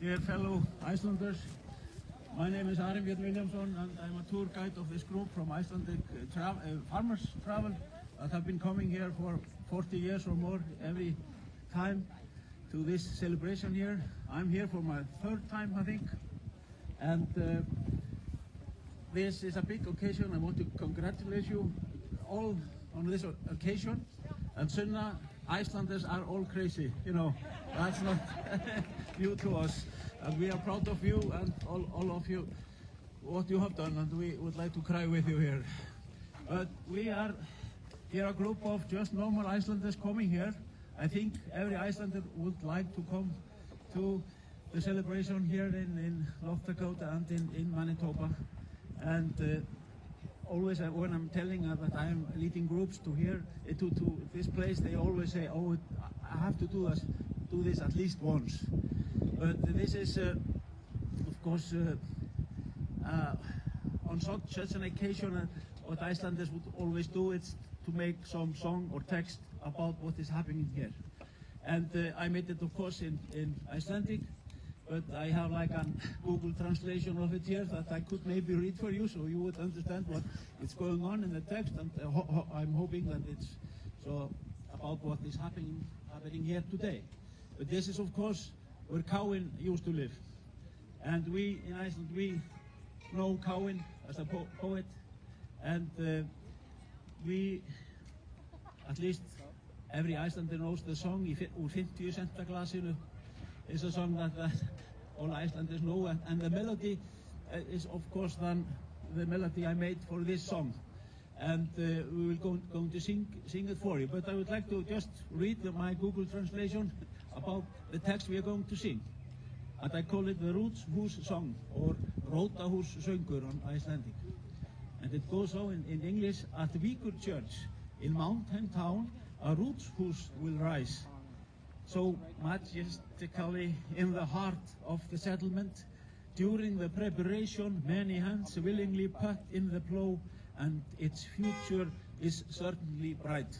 dear fellow Icelanders. My name is Ari Björn Williamson and I'm a tour guide of this group from Icelandic Farmers Travel that have been coming here for 40 years or more every time to this celebration here. I'm here for my third time, I think, and this is a big occasion. I want to congratulate you all on this occasion. And Sunna, Icelanders are all crazy, you know, that's not new to us. And we are proud of you and all of you, what you have done, and we would like to cry with you here. But we are here a group of just normal Icelanders coming here. I think every Icelander would like to come to the celebration here in North Dakota and in Manitoba. And always when I'm telling that I am leading groups to here, to this place, they always say, oh, I have to do this at least once. But this is, of course, on such an occasion, what Icelanders would always do is to make some song or text about what is happening here. And I made it, of course, in Icelandic, but I have like a Google translation of it here that I could maybe read for you, so you would understand what is going on in the text. And I'm hoping that it's so about what is happening here today. But this is, of course, where Káinn used to live. And we in Iceland, we know Káinn as a poet, and we, at least every Icelander knows the song Úr 50 centa glasinu. Is a song that all Icelanders know, and the melody is, of course, then the melody I made for this song. And we will going to sing it for you. But I would like to just read my Google translation about the text we are going to sing. And I call it the Rútshús song, or Rótahús söngur on Icelandic. And it goes so in English: at Víkur Church in Mountain Town, a Rútshús will rise. So majestically in the heart of the settlement, during the preparation, many hands willingly put in the plow, and its future is certainly bright.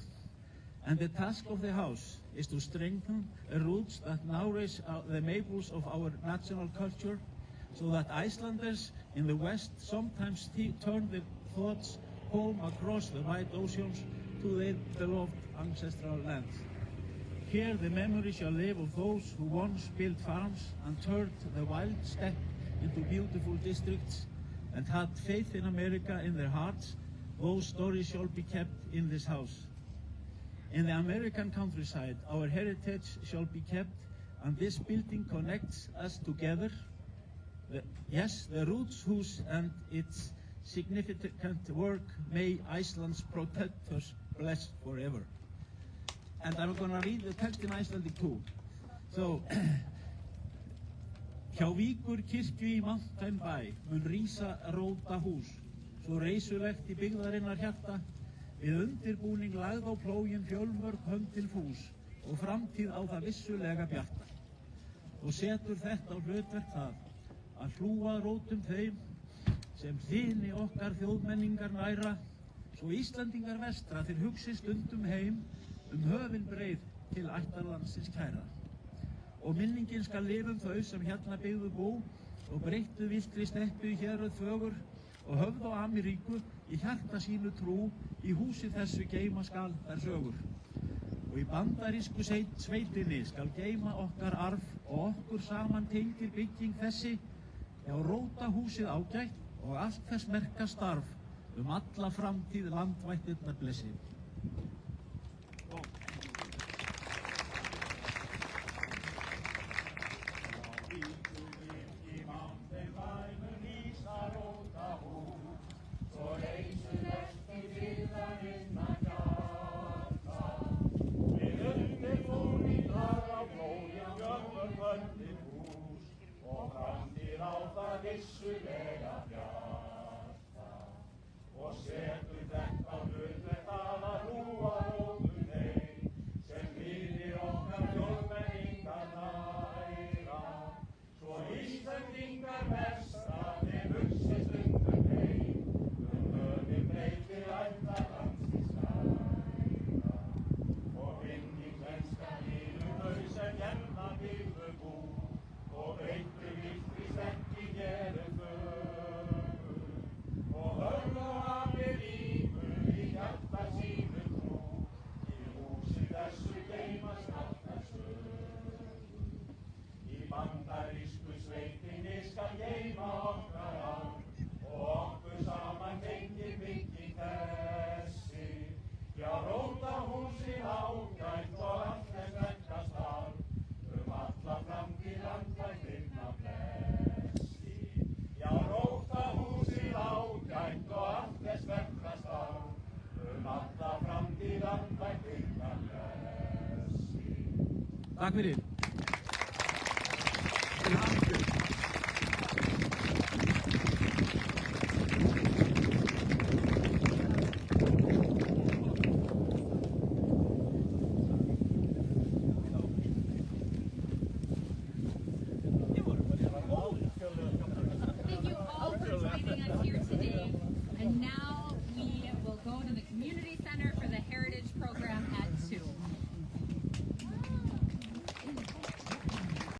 And the task of the house is to strengthen the roots that nourish the maples of our national culture, so that Icelanders in the West sometimes turn their thoughts home across the wide oceans to their beloved ancestral land. Here the memory shall live of those who once built farms and turned the wild steppe into beautiful districts and had faith in America in their hearts. Those stories shall be kept in this house. In the American countryside, our heritage shall be kept, and this building connects us together. The Rútshús and its significant work, may Iceland's protectors bless forever. And I'm going to read the text in Icelandic too. So, hjá Víkur kirkju í Mountain Bæ mun rísa rótahús, svo reisulegt í byggðarinnar hjarta, við undirbúning lagð á plógin fjölmörg höndin fús og framtíð á það vissulega bjarta. Og setur þetta á hlutverk það, að hlúa rótum þeim sem þyni okkar þjóðmenningar næra, svo Íslandingar vestra þeir hugsi stundum heim höfin breið til ættarlandsins kæra. Og minningin skal lifa þau sem hérna byggðu bú og breyttu villtri steppu í héröð fögur og höfðu á Ameríku í hjarta sínu trú, í húsi þessu geyma skal þær sögur. Og í bandarísku sveitinni skal geyma okkar arf og okkur saman tengir bygging þessi, já rótahúsið ágætt og allt þess merka starf alla framtíð landvættirnar blessi. Vissulega bjarta og setur þetta á hlutverk það að hlúa rótum þeim sem þyni okkar þjóðmenningar næra, svo Íslendingar vestra þeir hugsi stundum heim höfin breið til ættarlandsins kæra og minning svenska hinu þau sem hérna byggðu bú og breyttu Takk fyrir. Til hamingju. Thank you all for joining us here today. And now we will go to the community